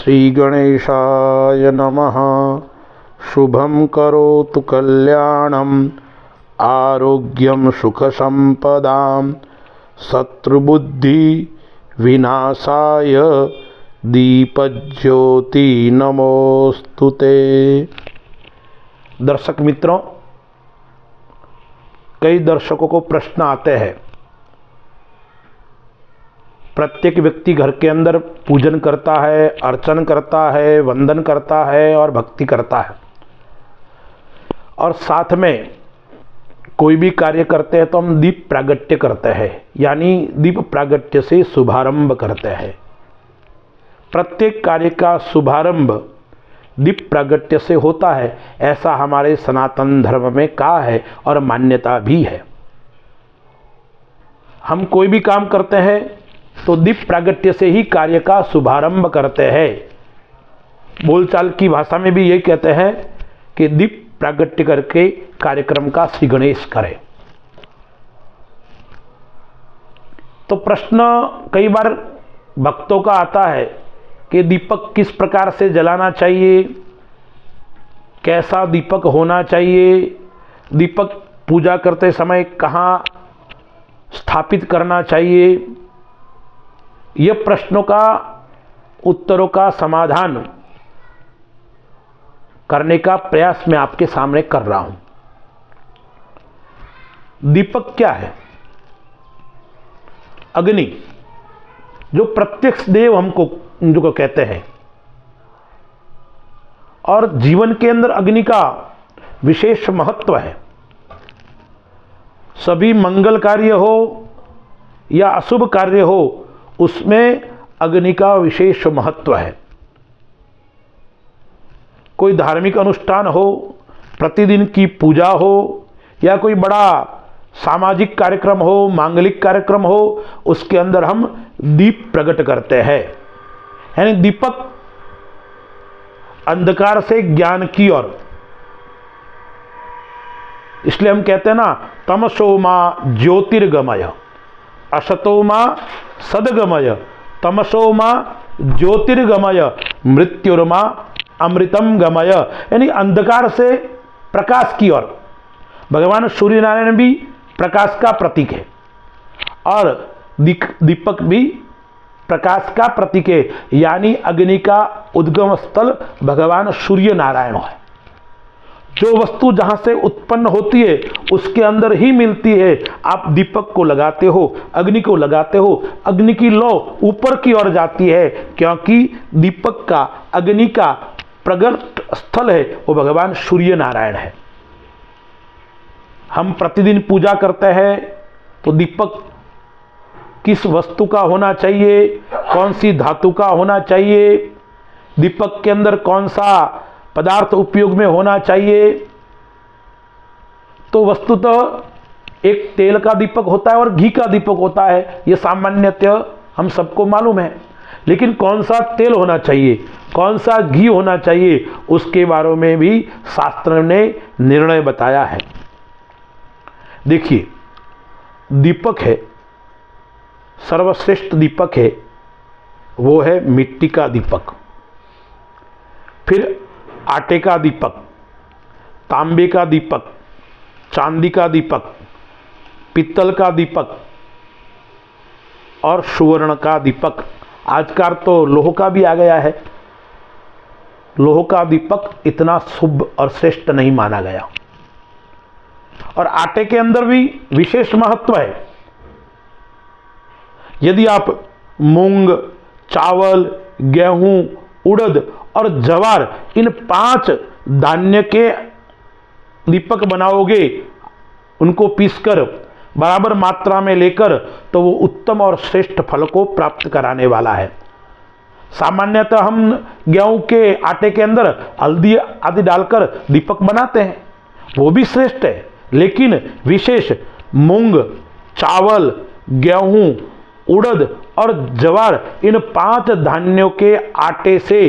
श्री गणेशाय नमः। शुभं करोतु कल्याणं आरोग्यं सुख संपदां शत्रुबुद्धि विनाशाय दीपज्योति नमोस्तुते। दर्शक मित्रों, कई दर्शकों को प्रश्न आते हैं। प्रत्येक व्यक्ति घर के अंदर पूजन करता है, अर्चन करता है, वंदन करता है और भक्ति करता है, और साथ में कोई भी कार्य करते हैं तो हम दीप प्रागट्य करते हैं, यानी दीप प्रागट्य से शुभारंभ करते हैं। प्रत्येक कार्य का शुभारंभ दीप प्रागट्य से होता है, ऐसा हमारे सनातन धर्म में कहा है और मान्यता भी है। हम कोई भी काम करते हैं तो दीप प्रागट्य से ही कार्य का शुभारंभ करते हैं। बोलचाल की भाषा में भी यही कहते हैं कि दीप प्रागट्य करके कार्यक्रम का श्री गणेश करें। तो प्रश्न कई बार भक्तों का आता है कि दीपक किस प्रकार से जलाना चाहिए, कैसा दीपक होना चाहिए, दीपक पूजा करते समय कहाँ स्थापित करना चाहिए। ये प्रश्नों का उत्तरों का समाधान करने का प्रयास मैं आपके सामने कर रहा हूं। दीपक क्या है? अग्नि, जो प्रत्यक्ष देव हमको जो कहते हैं, और जीवन के अंदर अग्नि का विशेष महत्व है। सभी मंगल कार्य हो या अशुभ कार्य हो, उसमें अग्नि का विशेष महत्व है। कोई धार्मिक अनुष्ठान हो, प्रतिदिन की पूजा हो, या कोई बड़ा सामाजिक कार्यक्रम हो, मांगलिक कार्यक्रम हो, उसके अंदर हम दीप प्रकट करते हैं। यानी दीपक अंधकार से ज्ञान की ओर, इसलिए हम कहते हैं ना, तमसो मां ज्योतिर्गमय असतो मां सदगमय तमसो मां ज्योतिर्गमय मृत्युर्मा अमृतम गमय। यानी अंधकार से प्रकाश की ओर। भगवान सूर्य नारायण भी प्रकाश का प्रतीक है, और दीपक भी प्रकाश का प्रतीक है। यानी अग्नि का उद्गम स्थल भगवान सूर्य नारायण है। जो वस्तु जहां से उत्पन्न होती है उसके अंदर ही मिलती है। आप दीपक को लगाते हो, अग्नि को लगाते हो, अग्नि की लौ ऊपर की ओर जाती है, क्योंकि दीपक का, अग्नि का प्रगट स्थल है वो भगवान सूर्य नारायण है। हम प्रतिदिन पूजा करते हैं तो दीपक किस वस्तु का होना चाहिए, कौन सी धातु का होना चाहिए, दीपक के अंदर कौन सा पदार्थ उपयोग में होना चाहिए। तो वस्तुतः एक तेल का दीपक होता है और घी का दीपक होता है, ये सामान्यतः हम सबको मालूम है। लेकिन कौन सा तेल होना चाहिए, कौन सा घी होना चाहिए, उसके बारे में भी शास्त्र ने निर्णय बताया है। देखिए, दीपक है, सर्वश्रेष्ठ दीपक है, वो है मिट्टी का दीपक, फिर आटे का दीपक, तांबे का दीपक, चांदी का दीपक, पित्तल का दीपक और सुवर्ण का दीपक। आजकल तो लोह का भी आ गया है। लोह का दीपक इतना शुभ और श्रेष्ठ नहीं माना गया। और आटे के अंदर भी विशेष महत्व है। यदि आप मूंग, चावल, गेहूं, उड़द और ज्वार, इन 5 धान्य के दीपक बनाओगे, उनको पीसकर बराबर मात्रा में लेकर, तो वो उत्तम और श्रेष्ठ फल को प्राप्त कराने वाला है। सामान्यतः हम गेहूं के आटे के अंदर हल्दी आदि डालकर दीपक बनाते हैं, वो भी श्रेष्ठ है। लेकिन विशेष मूंग, चावल, गेहूं, उड़द और ज्वार, इन 5 धान्यों के आटे से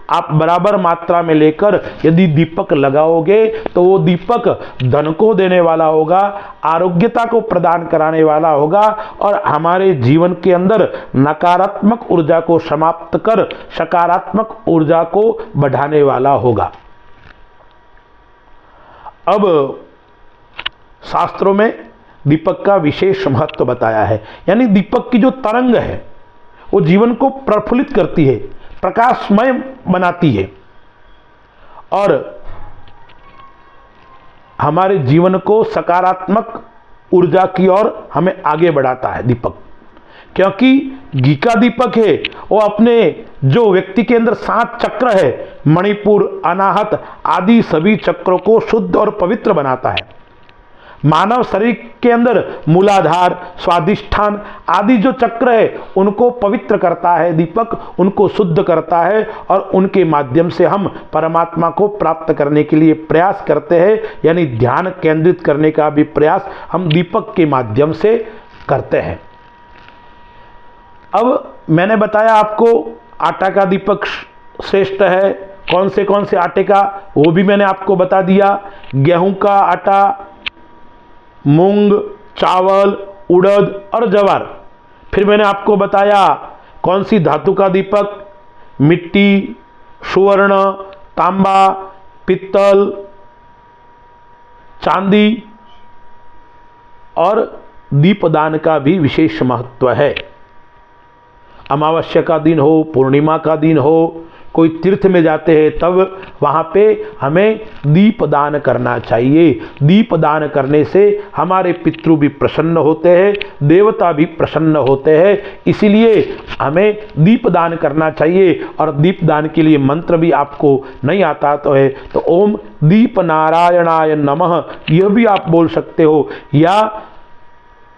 आप बराबर मात्रा में लेकर यदि दीपक लगाओगे तो वो दीपक धन को देने वाला होगा, आरोग्यता को प्रदान कराने वाला होगा और हमारे जीवन के अंदर नकारात्मक ऊर्जा को समाप्त कर सकारात्मक ऊर्जा को बढ़ाने वाला होगा। अब शास्त्रों में दीपक का विशेष महत्व बताया है, यानी दीपक की जो तरंग है वो जीवन को प्रफुल्लित करती है, प्रकाशमय बनाती है और हमारे जीवन को सकारात्मक ऊर्जा की ओर हमें आगे बढ़ाता है दीपक। क्योंकि घी का दीपक है वो अपने जो व्यक्ति के अंदर 7 चक्र है, मणिपुर, अनाहत आदि सभी चक्रों को शुद्ध और पवित्र बनाता है। मानव शरीर के अंदर मूलाधार, स्वादिष्ठान आदि जो चक्र है उनको पवित्र करता है दीपक, उनको शुद्ध करता है और उनके माध्यम से हम परमात्मा को प्राप्त करने के लिए प्रयास करते हैं, यानी ध्यान केंद्रित करने का भी प्रयास हम दीपक के माध्यम से करते हैं। अब मैंने बताया आपको आटा का दीपक श्रेष्ठ है, कौन से आटे का वो भी मैंने आपको बता दिया। गेहूं का आटा, मूंग, चावल, उड़द और ज्वार। फिर मैंने आपको बताया कौन सी धातु का दीपक, मिट्टी, सुवर्ण, तांबा, पित्तल, चांदी और दीपदान का भी विशेष महत्व है। अमावस्या का दिन हो, पूर्णिमा का दिन हो, कोई तीर्थ में जाते हैं तब वहाँ पे हमें दीपदान करना चाहिए। दीपदान करने से हमारे पितृ भी प्रसन्न होते हैं, देवता भी प्रसन्न होते हैं, इसीलिए हमें दीपदान करना चाहिए। और दीपदान के लिए मंत्र भी आपको नहीं आता तो है तो ओम दीप नारायणाय नमः यह भी आप बोल सकते हो, या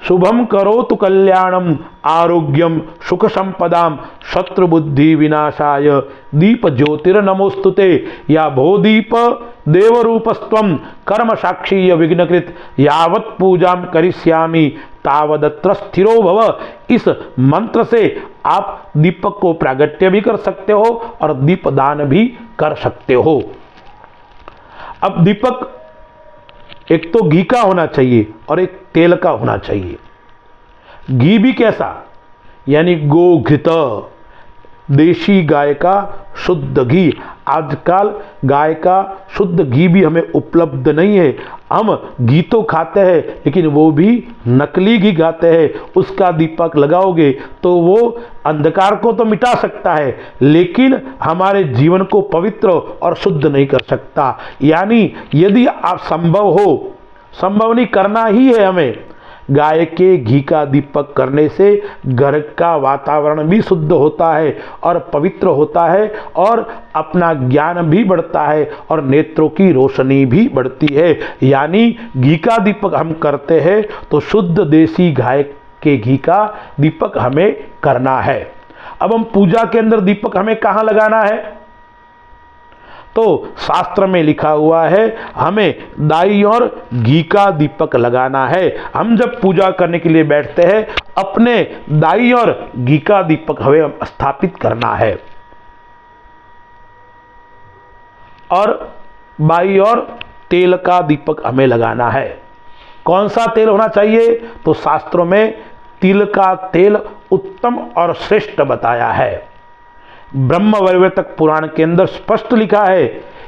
शुभम करोतु कल्याणम आरोग्यम सुख संपदाम शत्रु बुद्धि विनाशाय दीप ज्योतिर्नमोस्तुते, या भो दीप देवरूपस्त्वं कर्म साक्षी विघ्नकृत यावत् पूजाम करिष्यामि तावदत्र स्थिरो भव। इस मंत्र से आप दीपक को प्रागट्य भी कर सकते हो और दीपदान भी कर सकते हो। अब दीपक एक तो घी का होना चाहिए और एक तेल का होना चाहिए। घी भी कैसा, यानी गोघृत, देशी गाय का शुद्ध घी। आजकल गाय का शुद्ध घी भी हमें उपलब्ध नहीं है। हम घी तो खाते हैं लेकिन वो भी नकली घी खाते हैं। उसका दीपक लगाओगे तो वो अंधकार को तो मिटा सकता है लेकिन हमारे जीवन को पवित्र और शुद्ध नहीं कर सकता। यानी यदि आप संभव नहीं करना ही है हमें, गाय के घी का दीपक करने से घर का वातावरण भी शुद्ध होता है और पवित्र होता है और अपना ज्ञान भी बढ़ता है और नेत्रों की रोशनी भी बढ़ती है। यानी घी का दीपक हम करते हैं तो शुद्ध देसी गाय के घी का दीपक हमें करना है। अब हम पूजा के अंदर दीपक हमें कहाँ लगाना है, तो शास्त्र में लिखा हुआ है हमें दाई और घी का दीपक लगाना है। हम जब पूजा करने के लिए बैठते हैं अपने दाई और घी का दीपक हमें स्थापित करना है और बाई और तेल का दीपक हमें लगाना है। कौन सा तेल होना चाहिए, तो शास्त्रों में तिल का तेल उत्तम और श्रेष्ठ बताया है। ब्रह्म वैवर्तक पुराण के अंदर स्पष्ट लिखा है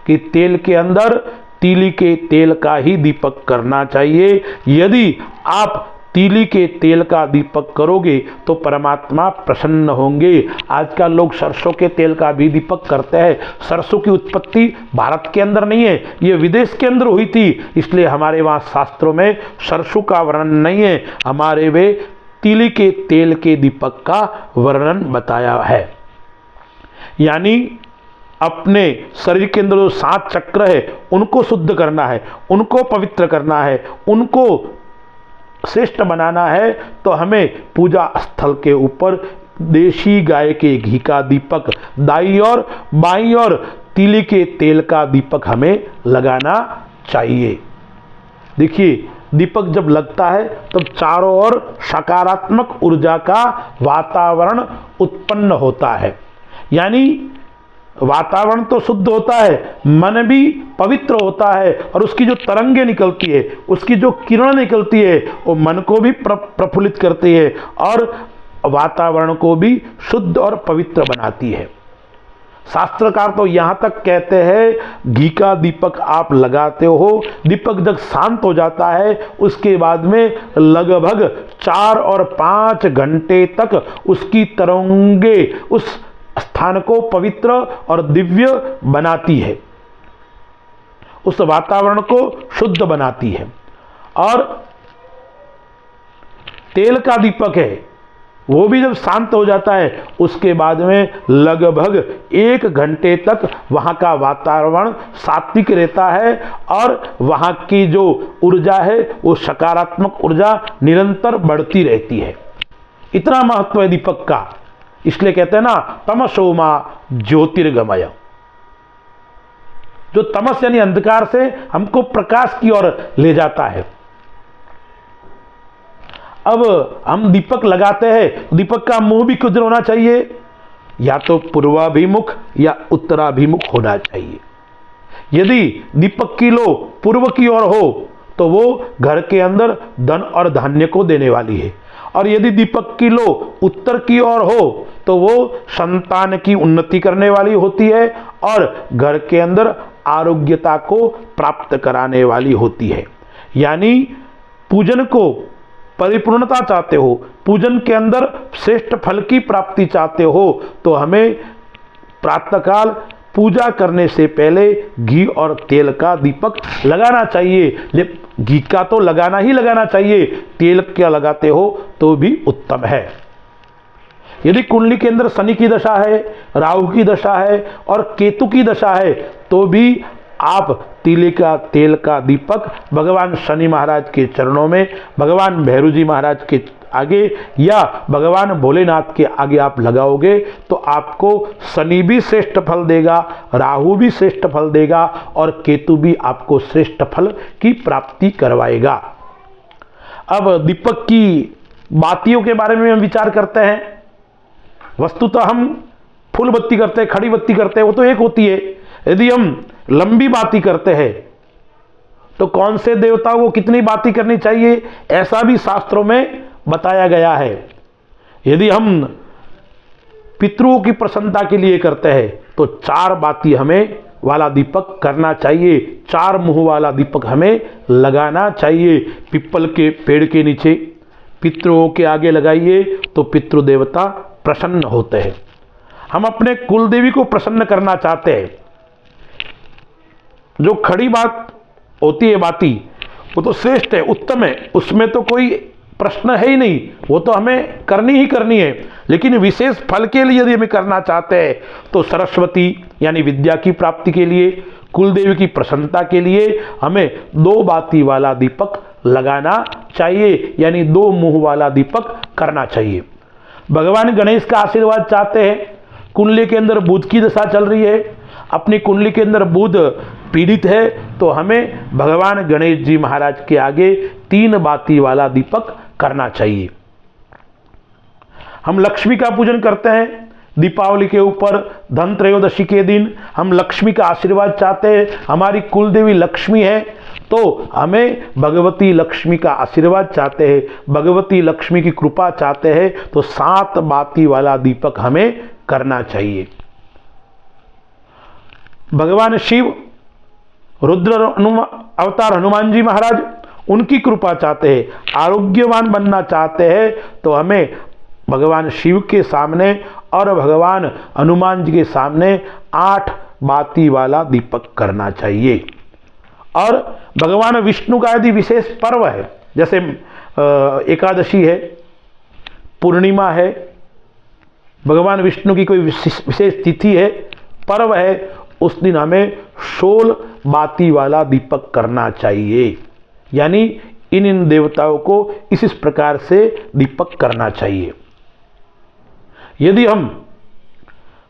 कि तेल के अंदर तीली के तेल का ही दीपक करना चाहिए। यदि आप तीली के तेल का दीपक करोगे तो परमात्मा प्रसन्न होंगे। आजकल लोग सरसों के तेल का भी दीपक करते हैं। सरसों की उत्पत्ति भारत के अंदर नहीं है, ये विदेश के अंदर हुई थी, इसलिए हमारे वहाँ शास्त्रों में सरसों का वर्णन नहीं है, हमारे वे तीली के तेल के दीपक का वर्णन बताया है। यानी अपने शरीर के अंदर जो 7 चक्र है उनको शुद्ध करना है, उनको पवित्र करना है, उनको श्रेष्ठ बनाना है। तो हमें पूजा स्थल के ऊपर देशी गाय के घी का दीपक, दाई और बाई और तीली के तेल का दीपक हमें लगाना चाहिए। देखिए दीपक जब लगता है तब चारों ओर सकारात्मक ऊर्जा का वातावरण उत्पन्न होता है। यानी वातावरण तो शुद्ध होता है, मन भी पवित्र होता है और उसकी जो तरंगे निकलती है, उसकी जो किरण निकलती है, वो मन को भी प्रफुल्लित करती है और वातावरण को भी शुद्ध और पवित्र बनाती है। शास्त्रकार तो यहाँ तक कहते हैं, घी का दीपक आप लगाते हो, दीपक जब शांत हो जाता है उसके बाद में लगभग 4 और 5 घंटे तक उसकी तरंगे उस स्थान को पवित्र और दिव्य बनाती है, उस वातावरण को शुद्ध बनाती है। और तेल का दीपक है, वो भी जब शांत हो जाता है उसके बाद में लगभग 1 घंटे तक वहां का वातावरण सात्विक रहता है और वहां की जो ऊर्जा है वो सकारात्मक ऊर्जा निरंतर बढ़ती रहती है। इतना महत्व है दीपक का, इसलिए कहते हैं ना, तमसो मा ज्योतिर्गमय। जो तमस यानी अंधकार से हमको प्रकाश की ओर ले जाता है। अब हम दीपक लगाते हैं, दीपक का मुंह भी किधर होना चाहिए? या तो पूर्वाभिमुख या उत्तराभिमुख होना चाहिए। यदि दीपक की लो पूर्व की ओर हो तो वो घर के अंदर धन और धान्य को देने वाली है, और यदि दीपक की लो उत्तर की ओर हो तो वो संतान की उन्नति करने वाली होती है और घर के अंदर आरोग्यता को प्राप्त कराने वाली होती है। यानी पूजन को परिपूर्णता चाहते हो, पूजन के अंदर श्रेष्ठ फल की प्राप्ति चाहते हो, तो हमें प्रातःकाल पूजा करने से पहले घी और तेल का दीपक लगाना चाहिए। घी का तो लगाना ही लगाना चाहिए, तेल क्या लगाते हो तो भी उत्तम है। यदि कुंडली के अंदर शनि की दशा है, राहु की दशा है और केतु की दशा है तो भी आप तिल का तेल का दीपक भगवान शनि महाराज के चरणों में, भगवान भैरव जी महाराज के आगे या भगवान भोलेनाथ के आगे आप लगाओगे तो आपको शनि भी श्रेष्ठ फल देगा, राहु भी श्रेष्ठ फल देगा और केतु भी आपको श्रेष्ठ फल की प्राप्ति करवाएगा। अब दीपक की बातियों के बारे में हम विचार करते हैं। वस्तुतः हम फूल बत्ती करते हैं, खड़ी बत्ती करते हैं, वो तो एक होती है। यदि हम लंबी बाती करते हैं तो कौन से देवताओं को कितनी बाती करनी चाहिए, ऐसा भी शास्त्रों में बताया गया है। यदि हम पितरों की प्रसन्नता के लिए करते हैं तो 4 बाती हमें वाला दीपक करना चाहिए, 4 मुंह वाला दीपक हमें लगाना चाहिए। पिपल के पेड़ के नीचे पितरों के आगे लगाइए तो पितृदेवता प्रसन्न होते हैं। हम अपने कुल देवी को प्रसन्न करना चाहते हैं। जो खड़ी बात होती है बाती, वो तो श्रेष्ठ है, उत्तम है, उसमें तो कोई प्रश्न है ही नहीं, वो तो हमें करनी ही करनी है। लेकिन विशेष फल के लिए यदि हमें करना चाहते हैं तो सरस्वती यानी विद्या की प्राप्ति के लिए, कुलदेवी की प्रसन्नता के लिए हमें 2 बाती वाला दीपक लगाना चाहिए, यानी 2 मुंह वाला दीपक करना चाहिए। भगवान गणेश का आशीर्वाद चाहते हैं। कुंडली के अंदर बुध की दशा चल रही है, अपनी कुंडली के अंदर बुध पीड़ित है, तो हमें भगवान गणेश जी महाराज के आगे 3 बाती वाला दीपक करना चाहिए। हम लक्ष्मी का पूजन करते हैं दीपावली के ऊपर, धन त्रयोदशी के दिन हम लक्ष्मी का आशीर्वाद चाहते हैं। हमारी कुल देवी लक्ष्मी है तो हमें भगवती लक्ष्मी का आशीर्वाद चाहते हैं, भगवती लक्ष्मी की कृपा चाहते हैं, तो 7 बाती वाला दीपक हमें करना चाहिए। भगवान शिव, रुद्र अवतार हनुमान जी महाराज, उनकी कृपा चाहते हैं, आरोग्यवान बनना चाहते हैं, तो हमें भगवान शिव के सामने और भगवान हनुमान जी के सामने 8 बाती वाला दीपक करना चाहिए। और भगवान विष्णु का यदि विशेष पर्व है, जैसे एकादशी है, पूर्णिमा है, भगवान विष्णु की कोई विशेष तिथि है, पर्व है, उस दिन हमें 16 बाती वाला दीपक करना चाहिए। यानी इन देवताओं को इस प्रकार से दीपक करना चाहिए। यदि हम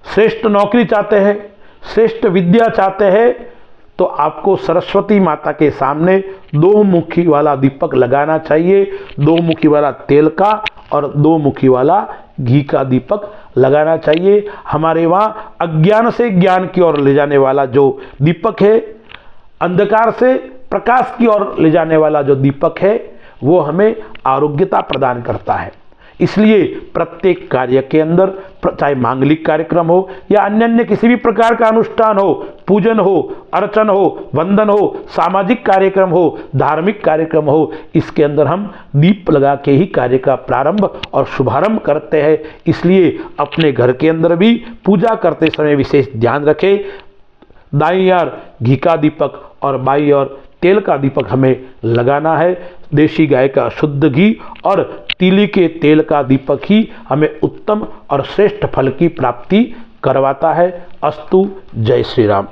श्रेष्ठ नौकरी चाहते हैं, श्रेष्ठ विद्या चाहते हैं, तो आपको सरस्वती माता के सामने 2 मुखी वाला दीपक लगाना चाहिए। 2 मुखी वाला तेल का और 2 मुखी वाला घी का दीपक लगाना चाहिए। हमारे वहाँ अज्ञान से ज्ञान की ओर ले जाने वाला जो दीपक है, अंधकार से प्रकाश की ओर ले जाने वाला जो दीपक है, वो हमें आरोग्यता प्रदान करता है। इसलिए प्रत्येक कार्य के अंदर, चाहे मांगलिक कार्यक्रम हो या अन्य किसी भी प्रकार का अनुष्ठान हो, पूजन हो, अर्चन हो, वंदन हो, सामाजिक कार्यक्रम हो, धार्मिक कार्यक्रम हो, इसके अंदर हम दीप लगा के ही कार्य का प्रारंभ और शुभारंभ करते हैं। इसलिए अपने घर के अंदर भी पूजा करते समय विशेष ध्यान रखें। दाईं ओर घी का दीपक और बाईं ओर तेल का दीपक हमें लगाना है। देशी गाय का शुद्ध घी और तीली के तेल का दीपक ही हमें उत्तम और श्रेष्ठ फल की प्राप्ति करवाता है। अस्तु। जय श्री राम।